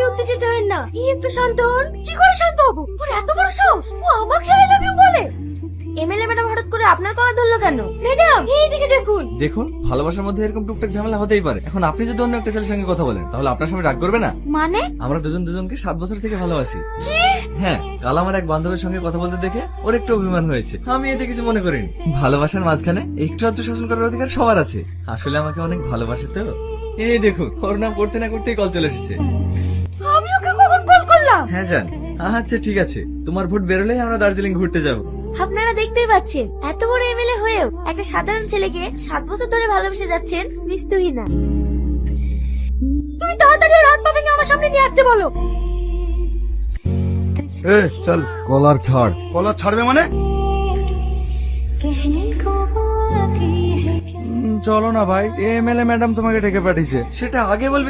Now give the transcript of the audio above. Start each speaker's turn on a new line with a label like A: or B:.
A: আপনি উত্তেজিত হন না, একটু শান্ত হন। কি করে শান্ত হবো? ওর এত বড় সাহস, ও আমাকে আই লাভ ইউ বলে। এমএলএ ম্যাডাম হঠাৎ করে আপনার কলা ধরলো কেন? ম্যাডাম এইদিকে দেখুন।
B: দেখুন, ভালোবাসার মধ্যে এরকম টুকটাক ঝামেলা হতেই পারে। এখন আপনি যদি অন্য একটা ছেলের সঙ্গে কথা বলেন, তাহলে আপনার সামনে রাগ করবে না?
A: মানে?
B: আমরা দুজন দুজনকে 7 বছর থেকে ভালোবাসি।
A: কি?
B: হ্যাঁ, কাল আমার এক বান্ধবের সঙ্গে কথা বলতে দেখে ওর একটু অভিমান হয়েছে। আমি এতে কিছু মনে করিনি। ভালোবাসার মাঝখানে একটু আধটু শাসন করার অধিকার সবার আছে। আসলে আমাকে অনেক ভালোবাসে তো। এই দেখুন, ওর নাম করতে না করতেই কল চলে এসেছে।
A: আমি ওকে কখন কল করলাম?
B: হ্যাঁ জান। আচ্ছা ঠিক আছে, তোমার ভোট বেরোলেই আমরা দার্জিলিং ঘুরতে যাব।
A: আপনারা দেখতেই পাচ্ছেন, এত বড় এমএলএ হয়েও একটা সাধারণ ছেলেকে 7 বছর ধরে ভালোবেসে যাচ্ছেন। মিস্তুহি না। তুমি তাড়াতাড়ি ওর হাত পা ভেঙে আমার সামনে নিয়ে আসতে বলো।
C: এ চল।
B: কলার ছাড়।
C: কলার ছাড়বে মানে?
B: চলো না ভাই, এমএলএ ম্যাডাম তোমাকে ডেকে পাঠিয়েছে। সেটা আগে বলবে।